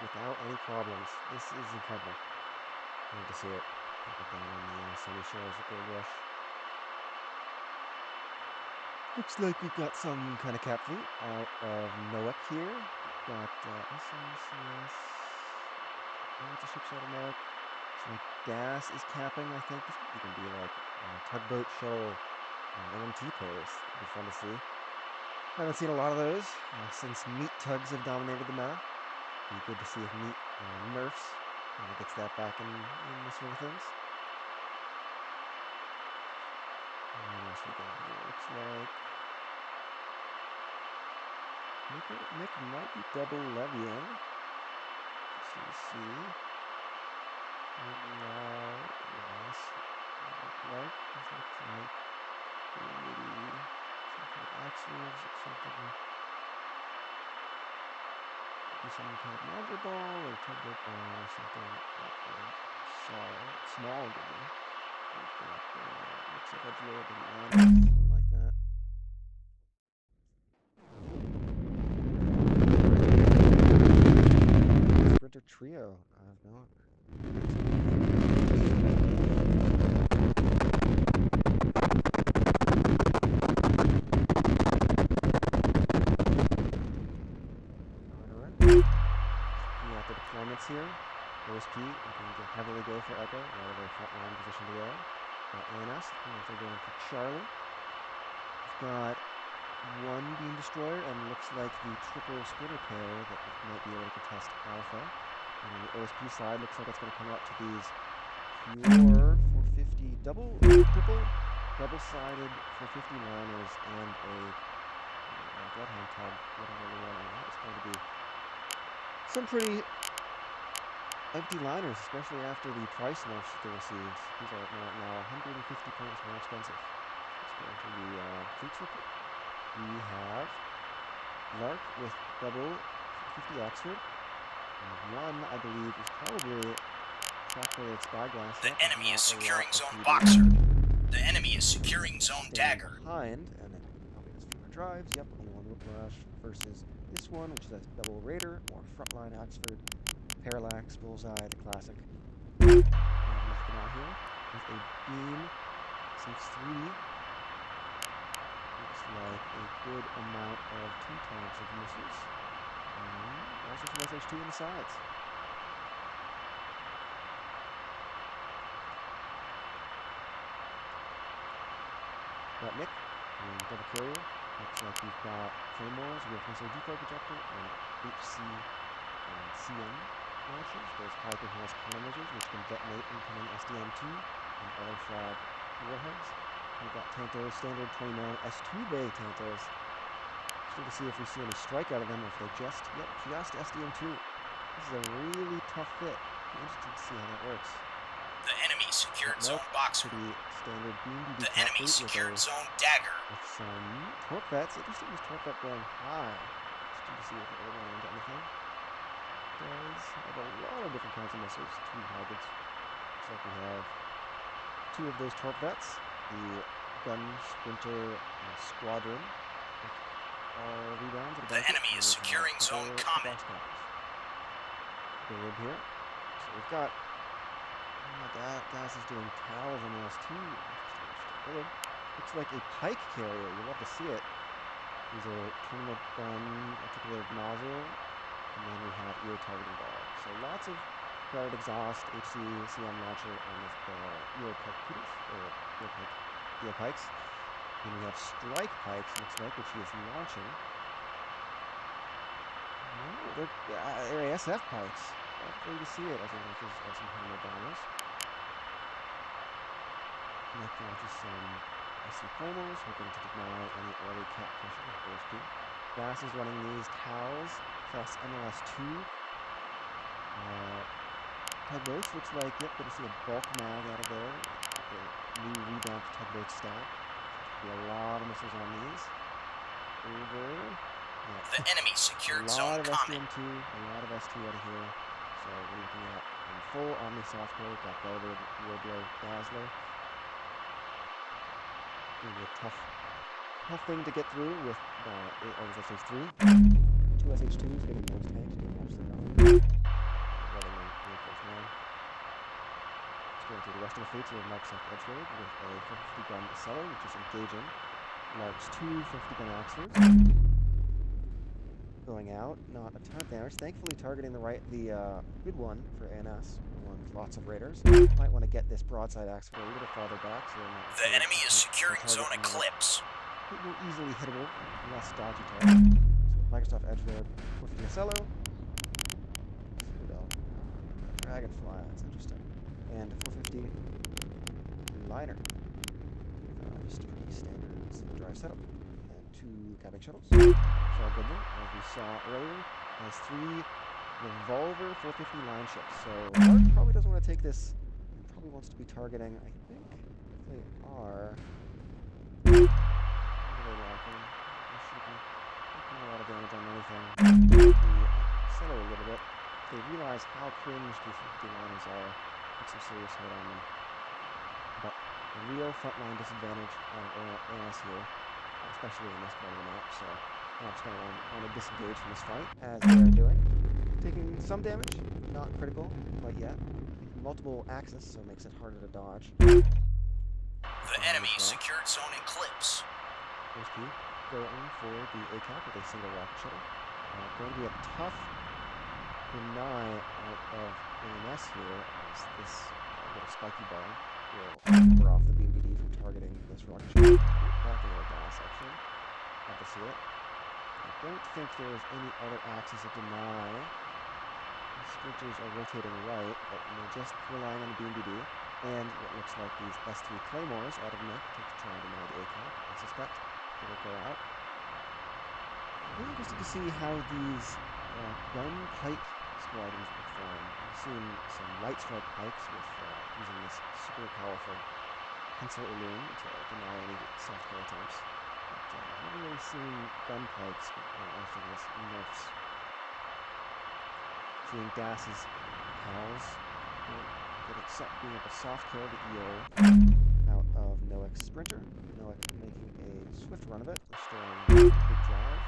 without any problems. This is incredible. Love to see it. Put down on the sunny shores of Gold Rush. Looks like we've got some kind of cap fleet out of Noak here. We've got SMCS. Lots of ships out of Noak. Looks like gas is capping, I think. This could even be like tugboat shuttle LMT pairs. It'd be fun to see. I haven't seen a lot of those since meat tugs have dominated the meta. Be good to see if meat nerfs and it gets that back in the swing of things. What else we got here? Looks like Nick might be double levying. CC. Lark. This looks like maybe some kind of axes or something. Maybe some kind of monitor ball or tugboat ball or something. Small goodman. We've got looks like edgelord, maybe line, like that. Sprinter trio. I have no. Alright. Looking at the deployments here. OSP looking to heavily go for Echo, a lot of their frontline position there. ANS looking like they're going for Charlie. We've got one beam destroyer and looks like the triple sprinter pair that might be able to contest Alpha. And on the OSP side, looks like it's going to come up to these pure 450 triple double-sided 450 liners and a Bloodhound tug, whatever we're running. That is going to be some pretty empty liners, especially after the price nerfs that they received. These are now 150 points more expensive. Let's go into the fleet triple. We have Lark with double 50 Oxford. And one, I believe, is probably track-rated spyglass. The enemy is securing zone Boxer. The enemy is securing zone Dagger. Behind, and then probably has fewer drives. Yep, only one Whiplash versus this one, which is a double Raider or frontline Oxford. Parallax, Bullseye, the classic. Mackinac here with a beam, some 3. Looks like a good amount of 2 types of missiles. And also some SH2 on the sides. Got Nick in double carrier. Looks like we've got Claymores with missile depot projector and HC CM launchers. Those high performance countermeasures which can detonate incoming SDM2 and other frag warheads. We've got Tantos, standard 20 mil S2 bay Tantos. Interesting to see if we see any strike out of them or if they just SDM2. This is a really tough fit. Be interesting to see how that works. The enemy secured zone Boxer. Standard beam the enemy secured zone Dagger. With some torque vets. Interesting this torque vet going high. Interesting to see if it will run into anything. Does have a lot of different kinds of missiles. 2 hybrids. Looks like we have 2 of those torque vets. The gun sprinter squadron. All rebounds. The enemy is securing zone Comet. Bilib here. So we've got Gas is doing towels on the S2. Interesting. Bilib looks like a pike carrier. You love to see it. These are terminal gun articulated nozzle. And then we have ear targeting ball. So lots of crowded exhaust, HC, CM launcher on the ear pike poodles, or ear pikes. Then we have strike pikes, looks like, which he is launching. No, they're ASF pikes. Lovely to see it as he launches some Hammer bombers. Nick launches some SC Claymores, hoping to deny any early cap pressure at OSP. Bass is running these towels plus MLS2 tugboats. Looks like, yep, going to see a bulk mag out of there with the new revamped tugboat stack. There's going to be a lot of missiles on these. Over. Yeah. The enemy secured zone Comet. A lot of S2 out of here. So we're looking at full Omni software. Got Bellbird, Warbler, Dazzler. Going to be a tough thing to get through with all these SH3. 2 SH2s getting most tanks, getting absolutely nothing. going through the rest of the fleets. We have Mark's left Edgelord with a 450 gun Acello, which is engaging Mark's two 450 gun Axfors. Going out, not a ton of damage. Thankfully targeting the good one for ANS, one with lots of raiders. Might want to get this broadside Axford a little farther back so they're not The enemy is securing target Zone Eclipse. a bit more easily hittable, less dodgy target. So Microsoft Edgelord, 450 Acello. Dragonfly, that's interesting. And 450 liner. Just pretty standard drive setup. And two cabbage shuttles. All Goodman, as we saw earlier, has three revolver 450 line ships. So Mark probably doesn't want to take this. He probably wants to be targeting, I think they are. What are they locking? They should be taking a lot of damage on anything. The Cello a little bit. If they realize how cringe these 450 liners are, put some serious hurt on them. But a real frontline disadvantage out of ANS here, especially in this part of the map. So Mark's going to want to disengage from this fight, as they are doing. Taking some damage, not critical quite yet. Multiple axes, so it makes it harder to dodge. The enemy secured Zone Eclipse. OSP going for the ACAP with a single rocket shuttle. Going to be a tough deny out of ANS here, as this little spiky ball will cover off the BMBD from targeting this rocket shuttle. Cracking their gas, actually. Love to see it. I don't think there's any other axes of deny. The Scorchers are rotating right, but they're just relying on the BMBD and what looks like these S3 Claymores out of Nick to try and deny the ACAP. I suspect they will go out. I'm interested to see how these gun pike squadrons perform. I've seen some light strike pikes with using this super powerful pencil illume to deny any soft kill attempts. But I haven't really seen gun pikes after this nerfs. Seeing Das's pals being able to soft kill the EO out of Noak's Sprinter. Noak making a swift run of it, restoring big drive.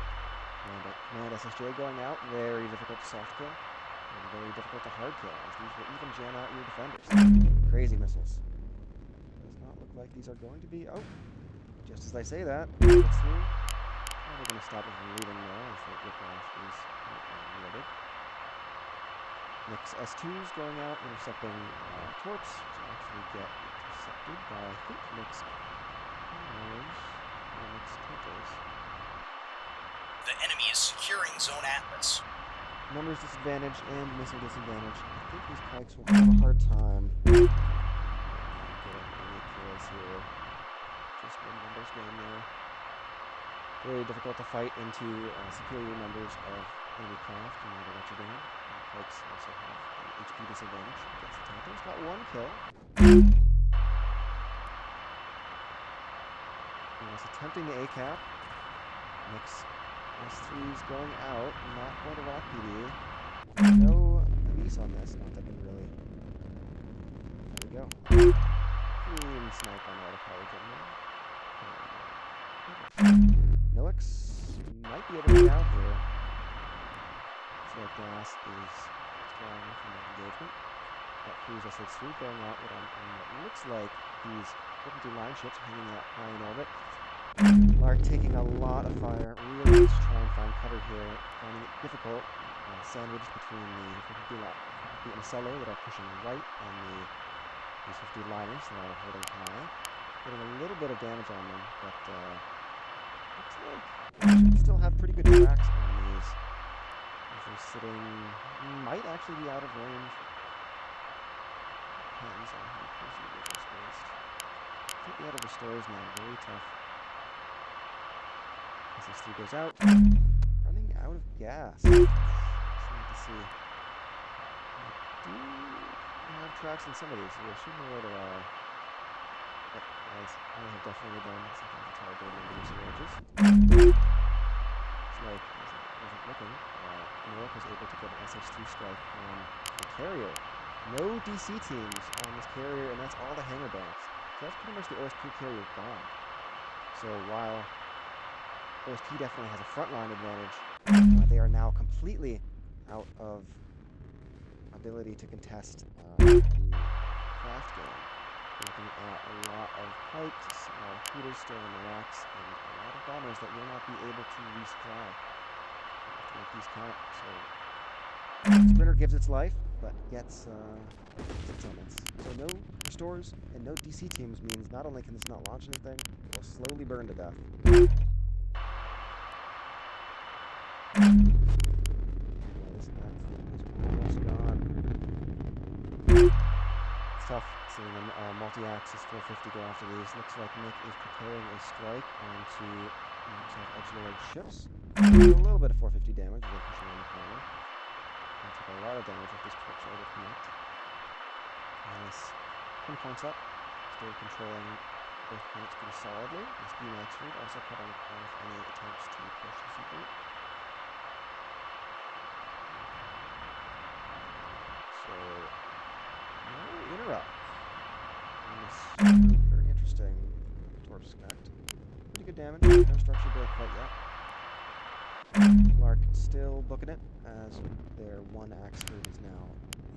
And Command SSJ going out, very difficult to soft kill, and very difficult to hard kill, as these will even jam out your defenders. Crazy missiles. Does not look like these are going to be... Oh! Just as I say that, gets through. Probably going to stop it from leaving though, as the whiplash is wielded. Nick's S2s going out, intercepting torps, which actually get intercepted by, I think, Nick's Claymores or Nick's Tauntos. The enemy is securing Zone Atlas. Numbers disadvantage and missile disadvantage. I think these pikes will have a hard time. Not getting any kills here. Just one numbers game there. Very difficult to fight into superior numbers of enemy craft, no matter what you're doing. And pikes also have an HP disadvantage against the Tauntos. Got one kill. And it's attempting the ACAP. Nick's S3's going out, not going to rock PD. No police on this, not that I can really... There we go. Clean snipe on autopilot getting there. Nox might be able to get out here. Looks like Gas is withdrawing from that engagement. That Cruise SH3 going out on what looks like these 450 line ships hanging out high in orbit. Lark taking a lot of fire, really just trying to find cover here, finding it difficult, sandwiched between the 450 Acello that are pushing right and these 50 liners that are holding high. Getting a little bit of damage on them, but looks like they should still have pretty good tracks on these. They're sitting, might actually be out of range. Depends on how close you get spaced. Can't be out of the stores now, very tough. SS3 goes out, running out of gas. Sad to see. They do have tracks on some of these, so they should know where they are. But as I have definitely done, sometimes it's hard to remember your edges. It's like, as I wasn't looking, Noak was able to get an SH3 strike on the carrier. No DC teams on this carrier, and that's all the hangar banks. So that's pretty much the OSP carrier gone. So while OSP definitely has a frontline advantage, they are now completely out of ability to contest the craft game. Looking at a lot of pikes, a lot of hooters still in the racks, and a lot of bombers that will not be able to resupply. You have to make these count. So Sprinter gives its life, but gets its elements. So no restores and no DC teams means not only can this not launch anything, it will slowly burn to death. This backfield is almost gone. It's tough seeing them multi-axis 450 go after these. Looks like Nick is preparing a strike onto Microsoft Edgelord ships. A little bit of 450 damage as they push around the corner. They took a lot of damage with this corpse order connect. Yes, 20 points up. Still controlling both points pretty solidly. This Beam Axford also cutting off any attempts to push the C-point. So, no interrupt on this very interesting Torps Connect. Pretty good damage, no structure break quite yet. Lark still booking it, as their one Axford is now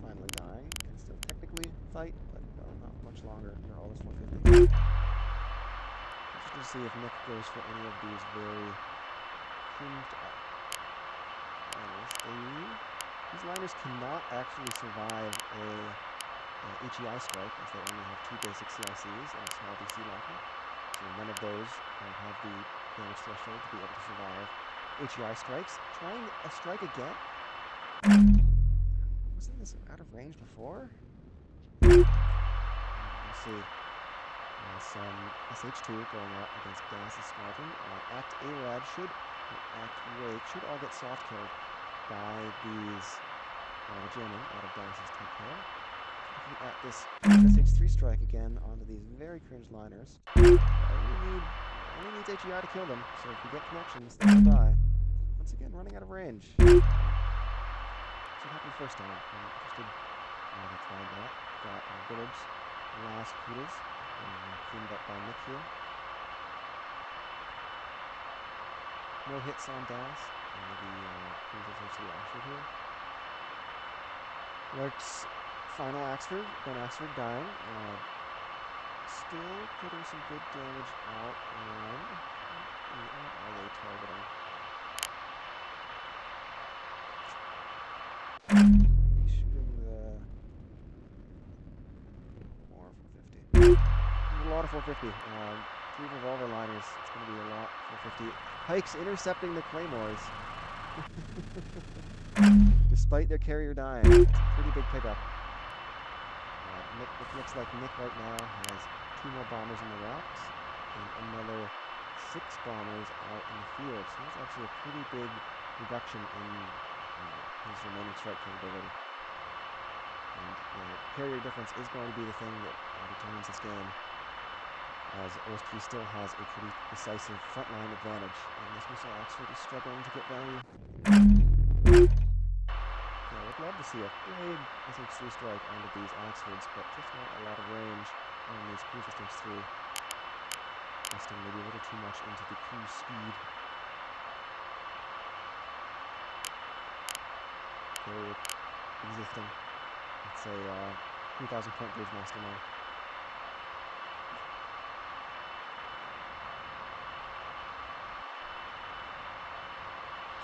finally dying. Can still technically fight, but not much longer for all this 450. Interested to see if Nick goes for any of these very hinged up liners. These liners cannot actually survive a HEI strike, as they only have 2 basic CICs and a small DC locker. So none of those have the damage threshold to be able to survive HEI strikes. Trying a strike again? Wasn't this out of range before? We'll see. Some SH2 going out against Gas's Squadron. Act ARAD should, or Act Wake, should all get soft killed by these, the jamming out of Gas's tech pair. Looking at this SH3 strike again onto these very cringe liners. Only needs HEI to kill them, so if we get connections, they will die. Once again, running out of range. What happened first time? I'm interested. They tried that. Got Billups' last poodles getting cleaned up by Nick here. No hits on Das. The Princess HC Axford here. Lark's final Axford, Gun Axford dying. Still putting some good damage out on... What are they targeting? Maybe shooting the... More 450. A lot of 450. 3 revolver liners. It's going to be a lot. 450. Pikes intercepting the claymores. Despite their carrier dying. It's a pretty big pickup. Nick, it looks like Nick right now has 2 more bombers in the racks and another 6 bombers out in the field. So that's actually a pretty big reduction in his remaining strike capability. And the carrier difference is going to be the thing that determines this game, as OSP still has a pretty decisive frontline advantage, and this missile Axford is struggling to get value. Yeah, I would love to see a big SH3 strike onto these Axfords, but just not a lot of range on these Crew Systems 3. Investing maybe a little too much into the crew speed. Carrier existing. It's a 3,000 point bridge master now.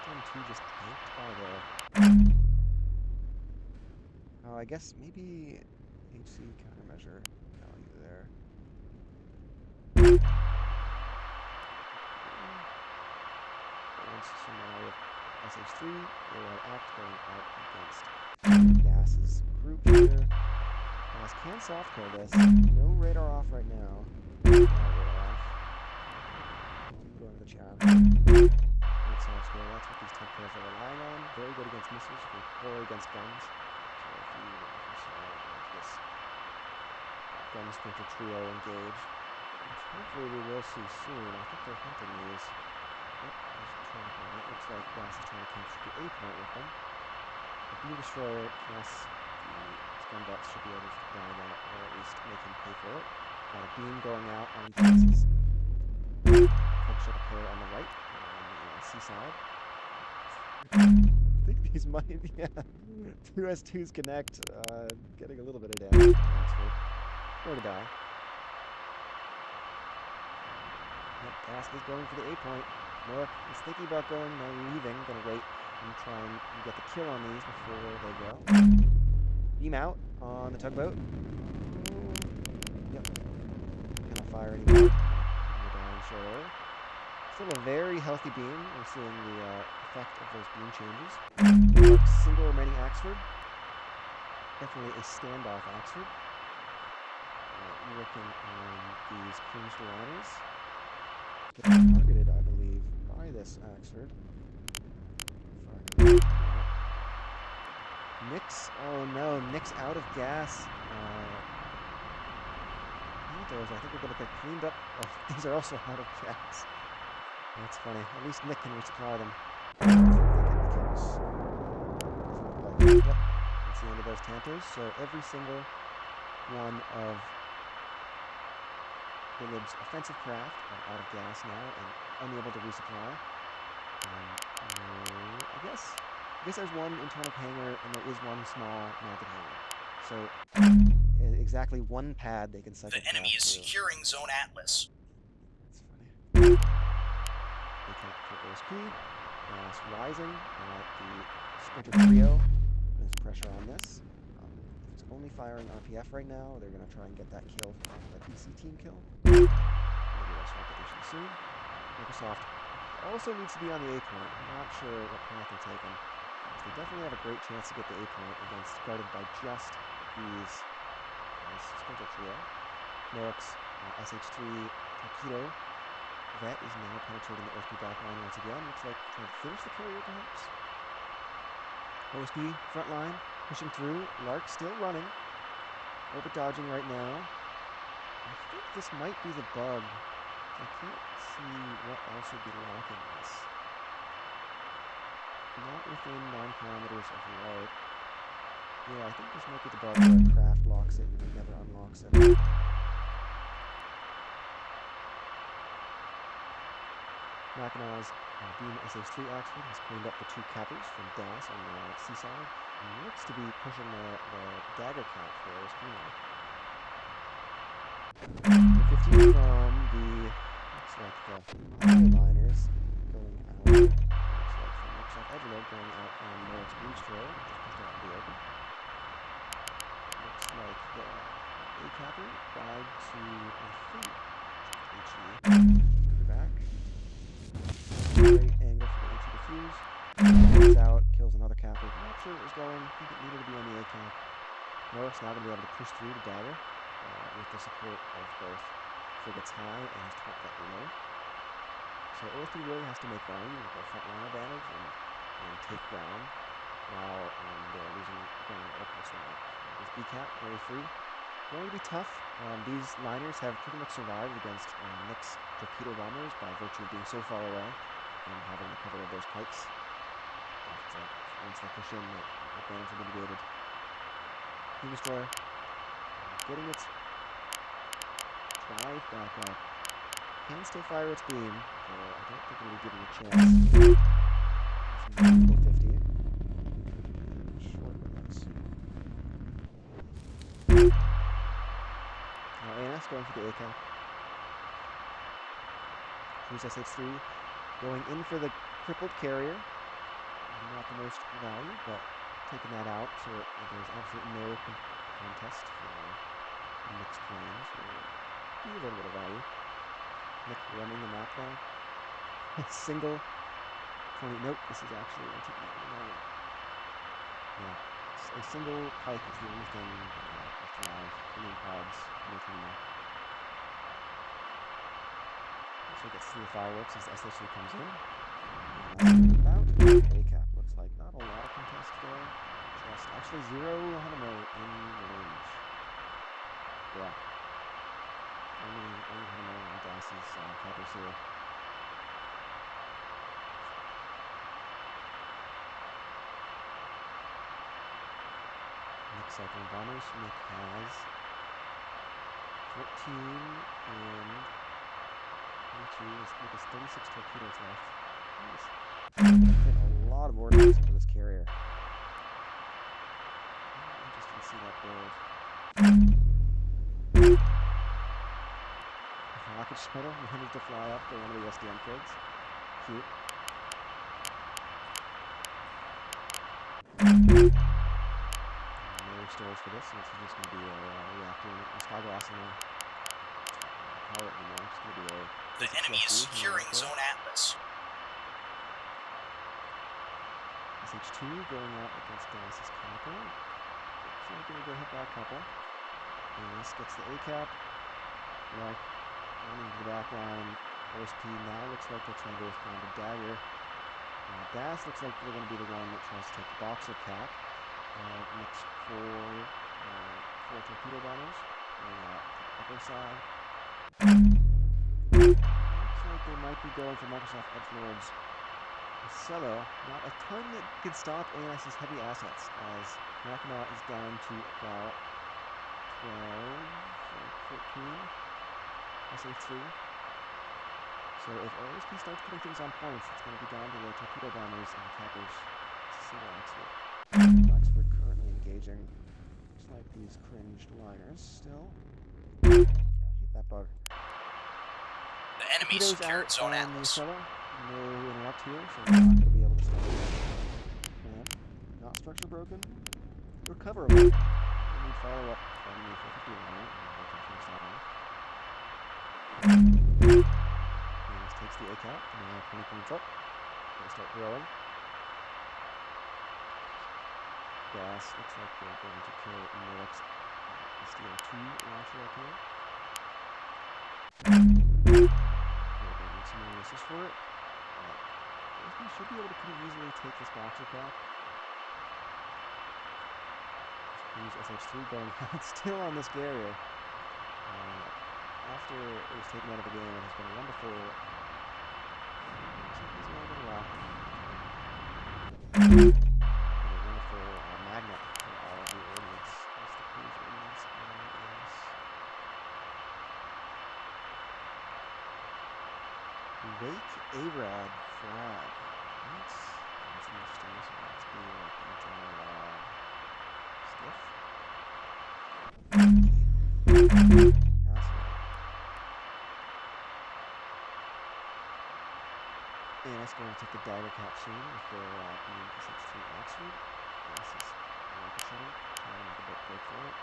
Storm 2 just tanked by the... Oh, I guess maybe HC countermeasure value there. So now we have SH3, ARAD Act going out against Gas's group here. Gas can soft kill this. No radar off right now. Radar off. Go into the chat. Great soft kill. That's what these tech pairs are relying on. Very good against missiles, very poor against guns. So if you saw this gun sprinter trio engage, which hopefully we will see soon. I think they're hunting these. Yep, trying to buy it. Looks like Gas is trying to capture the A point with them. The Beam Destroyer plus the Gun Butts should be able to buy that, or at least make him pay for it. Got a beam going out on Gas's Tug Shuttle pair on the right, on the C side. I think these might, yeah. 2 S2s connect, getting a little bit of damage. or to die. Yep, Das is going for the A point. Noak is thinking about going, no, leaving. Gonna wait and try and get the kill on these before they go. Beam out on the tugboat. Yep. Cannot fire anymore. Gonna die in short order. Still a very healthy beam. We're seeing the effect of those beam changes. Mark's single remaining Axford. Definitely a standoff Axford. Working on these cringed liners. Getting targeted, I believe, by this Axford. Nix, oh no, Nix out of gas. Pantos, I think, are going to get cleaned up. Oh, these are also out of gas. That's funny. At least Nick can resupply them. Yep, that's the end of those Tantos. So every single one of Bilib's offensive craft are out of gas now and unable to resupply. No, I guess there's one internal hangar and there is one small mounted hangar. So exactly one pad they can cycle The enemy is through. securing Zone Atlas. That's funny. ACAP for OSP. Gas rising. The Sprinter trio. There's pressure on this. It's only firing RPF right now. They're going to try and get that kill, that EC team kill. Maybe they'll swap to HE soon. Microsoft also needs to be on the A point. I'm not sure what path they're taking. They definitely have a great chance to get the A point against guarded by just these Splinter trio. Noak's SH3 torpedo vet is now penetrating the OSP backline once again. Looks like trying to finish the carrier, perhaps. OSP front line pushing through. Lark still running. Orbit dodging right now. I think this might be the bug. I can't see what else would be locking this. Not within 9 kilometers of Lark. Yeah, I think this might be the bug where craft locks it and it never unlocks it. Mackinaw's Beam SH3 Axford has cleaned up the 2 cappers from Das on the seaside and looks to be pushing the dagger cap for OSP now. 15 from the, looks like the liners going out. Looks like from Microsoft Edgelord going out on Noak's Beam Destroyer, just pushed out into the open. Looks like the A capper died to, I think, HE. Scooter back. Great angle for the HE defuse. Gets out, kills another capper. Not sure where it was going. I think it needed to be on the A cap. Noak's now going to be able to push through the dagger with the support of both frigates high and his torque vet low. So OSP really has to make their own with their front line advantage and take ground while they're losing ground at other parts of the map. This B cap very free. Going to be tough. These liners have pretty much survived against Nick's torpedo bombers by virtue of being so far away and having the cover of those pikes. But once they push in, that advantage will be negated. Beam Destroyer getting its drive back up. Can still fire its beam, though I don't think it'll be given a chance. It's 450. Short rockets. Now ANS going for the A cap. Cruise SH3 going in for the crippled carrier. Not the most value, but taking that out so there's absolutely no contest for mixed planes. Be a little bit of value. Nick running the map now. Single 20. Nope, this is actually RTE at the moment. Yeah, a single pike is the only thing left alive. Premium pods making them up. So it gets through the fireworks as the SH3 comes in. About A cap looks like not a lot of contest there. Just actually 0 Hanamo in range. Yeah. Only Hanamo on Das's cappers here. Nick cycling bombers. Nick has 14 and 22. Nick has 36 torpedoes left. He's put a lot of ordnance into this carrier. Interesting to see that build. rocket shuttle managed to fly up for one of the SDM kids. Cute. No storage for this, so this is just going to be a reactor unit, a spyglass in a power it anymore. It's going to be a The basic enemy is CSG securing here. Zone Atlas. SH2 going out against Dallas's Kappa. Looks like going to get hit by a couple. And this gets the A-cap. Right, running to the back line. OSP now looks like they're trying to respond to Dagger. Das looks like they're going to be the one that tries to take the Boxer cap. Next four torpedo bombers going out to the Echo side. Looks like they might be going for Microsoft Edgelord's Cello. Not a ton that could stop ANS's heavy assets, as Mackinac is down to about 12, 14 SH3. So if OSP starts putting things on points, it's going to be down to the torpedo bombers and the cappers. Single Oxford. Oxford currently engaging. Looks like these cringed liners still. Yeah, hit that bug. The enemy Torpedoes secured out Zone on the Atlas. Cello. No interrupt here, so we're not going to be able to start command. Not structure broken. Recoverable. We need follow-up from the 450 liner, and we'll try to finish that off. This takes the A-cap, now 20 points up. Going to start growing. Gas looks like they're going to kill Noak's SDM2 launcher up here. They're going to need some more missiles for it. We should be able to pretty easily take this Boxer cap. Use SH3 going out still on this carrier. After it was taken out of the game, it has been a wonderful... looks like he's now going to rock. And a wonderful magnet for all of the ordnance. It's the cruise ordnance on ANS. Wake ARAD frag. That's an interesting missile. It's be like anti-skiff. Fascinating. ANS going to take the dagger cap soon with their beam SH3 Oxford. This is a rocket shuttle trying to make a bit break for it.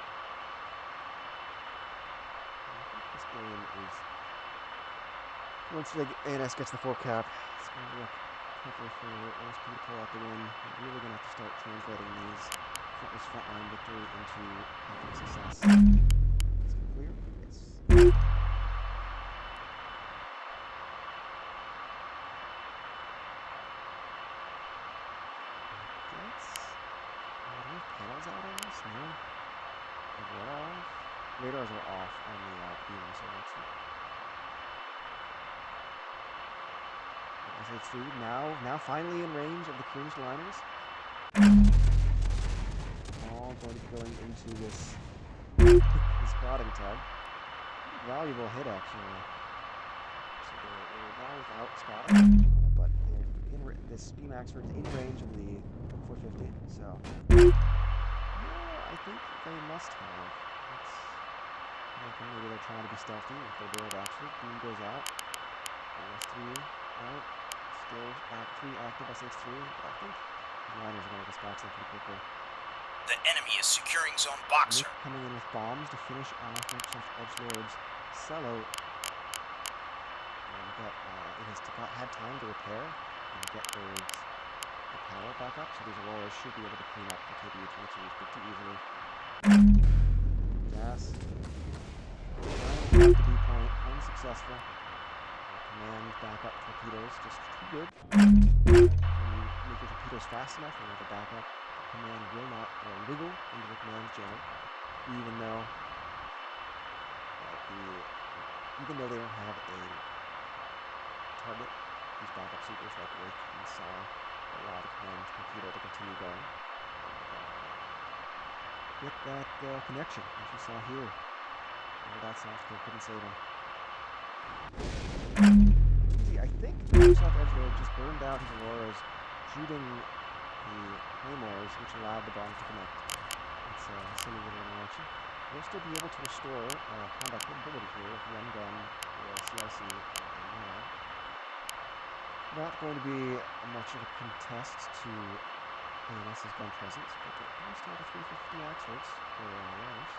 I think this game is... Once ANS gets the 4 cap, it's going to look tougher for OSP to pull out the win. They're really going to have to start translating this frontline victory into complete success. It's clear. It's... do we have panels out on this? No. Is radar off? Radars are off on the beam missile, actually. SH3 now finally in range of the cringed liners. All going to be going into this spotting tug. Valuable hit, actually. So they're now without spotting, but this beam Oxford is in range of the 450. So I think they must have. Maybe they're trying to be stealthy with their droid Oxford. Beam goes out. S3 out. Still 3 active SH3, but I think the liners are going to dispatch them pretty quickly. The enemy is securing Zone Boxer. Nick coming in with bombs to finish off Microsoft Edgelord's Cello. But it has had time to repair and get the power back up, so these Auroras should be able to clean up the KBU-22s pretty easily. Gas. Trying to the D point, unsuccessful. Command backup torpedoes, just too good. When you make your torpedoes fast enough and you have a backup, the command will not wiggle into the command jammer, even though they don't have a target. These backup seekers like Wake and Saw allow the command torpedo to continue going and get that connection, which you saw here. All that soft kill couldn't save him. I think Microsoft Edgelord just burned out his Auroras shooting the Claymores, which allowed the bombs to connect. It's a silly little interaction. We'll still be able to restore combat capability here with one gun, with CIC and mod. Not going to be much of a contest to ANS's gun presence, but there are still the 350 axe hurts for Awareness.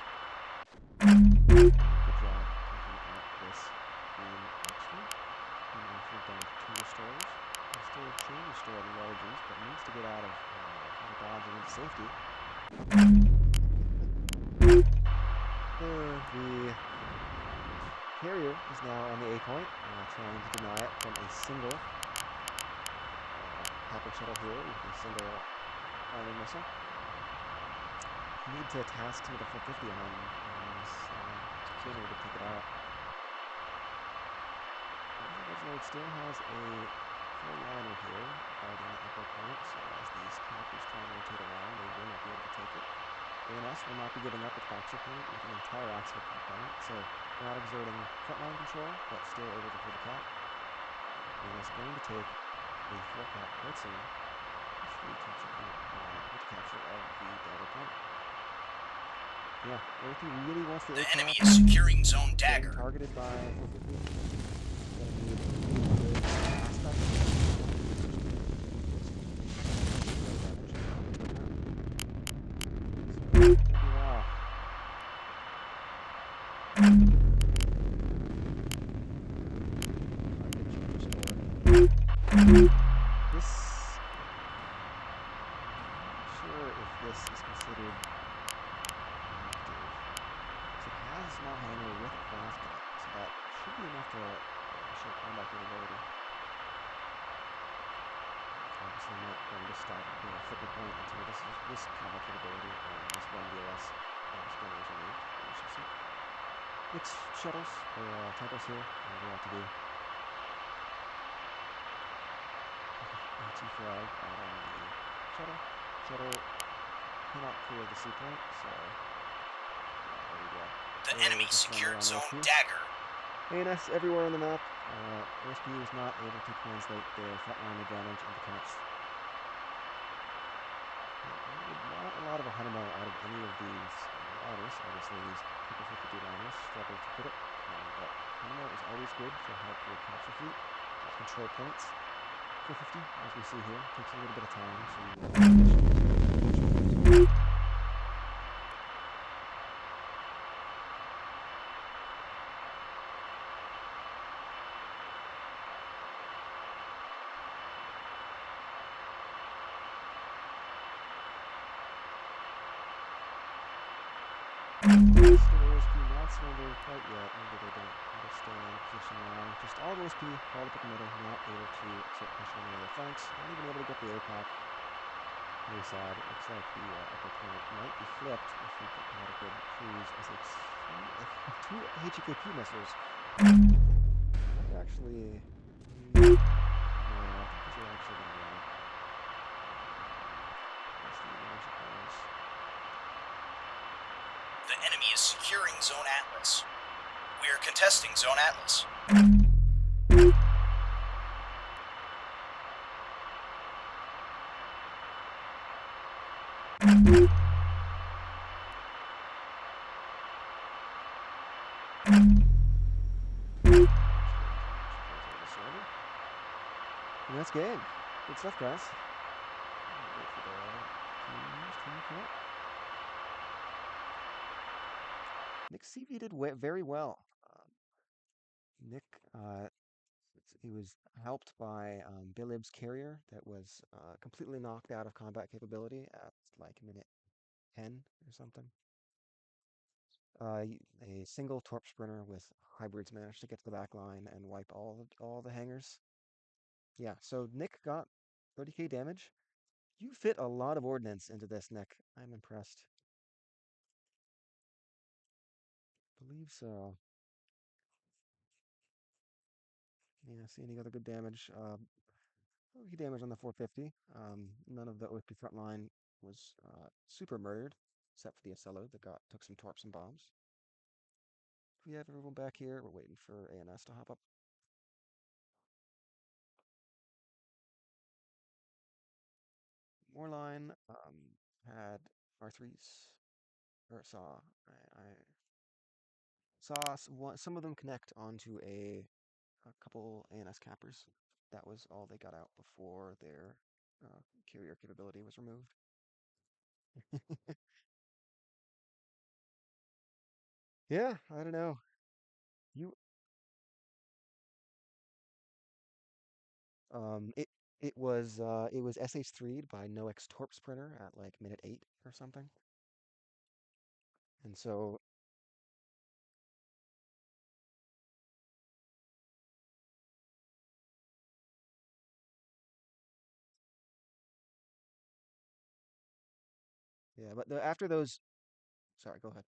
Good job taking out this Green Oxford. Green Oxford down to 2 restores. He still chain restore the largies, but needs to get out of dodging into safety. The carrier is now on the A point, trying to deny it from a single Capper shuttle here with a single armor missile. Need to task some of the 450 on this scanner to take it out. Edgelord still has a full liner here guarding the echo point, so as these Cappers try and rotate around, they will not be able to take it. ANS will not be giving up its Boxer point with an entire Axel component, so not exerting frontline control, but still able to hold the cap. ANS going to take the 4 cap quite soon. It's the capture point with the capture of the dagger point. Yeah, Earthy really wants the The A-cap. enemy is securing Zone Getting Dagger. targeted by 450. Gonna need good aspect. Wow. This, not sure if this is considered active, because it has a small hangar with a craft in it, so that should be enough to show combat capability. Obviously not going to stop the focal point until this combat capability and this 1 DOS scanner is removed. We shall see. Mixed shuttles, or Tempest here, what do they have to do? AT frag out on the shuttle. Shuttle cannot clear the C point, so yeah, there we go. The enemy secured Zone Dagger. ANS everywhere on the map. OSP was not able to translate their frontline advantage into counts. I would want a lot of 100 mil out of any of these liners. Obviously, these triple 450 liners struggle to hit it, but 100 mil is always good to help your capture fleet control points. 450, as we see here, takes a little bit of time to not surrender quite yet. Maybe they don't understand position now. Just all of OSP called up at the middle, not able to exert pressure on any of their flanks, not even able to get the ACAP. Very sad. It looks like the echo point might be flipped if we get not a good cruise as it's 2 HEKP missiles. Actually, no, I think these are actually going to drop. That's the logic bars. The enemy is securing Zone Atlas. We are contesting Zone Atlas. And that's game. Good stuff, guys. Wait for the teams to come up. Nick CV did very well. Nick, he was helped by Bilib's carrier that was completely knocked out of combat capability at like minute 10 or something. A single Torp Sprinter with hybrids managed to get to the back line and wipe all the hangars. Yeah, so Nick got 30k damage. You fit a lot of ordnance into this, Nick. I'm impressed. Believe so. Yeah, see any other good damage? Okay damage on the 450. None of the OSP front line was super murdered, except for the Ocello that took some torps and bombs. We have everyone back here. We're waiting for ANS to hop up. Moorline had R3s, or saw. I saw some of them connect onto a a couple ANS cappers. That was all they got out before their carrier capability was removed. Yeah, I don't know. You um it it was SH3'd by NoX Torps printer at like minute 8 or something. And so yeah, but after those, sorry, go ahead.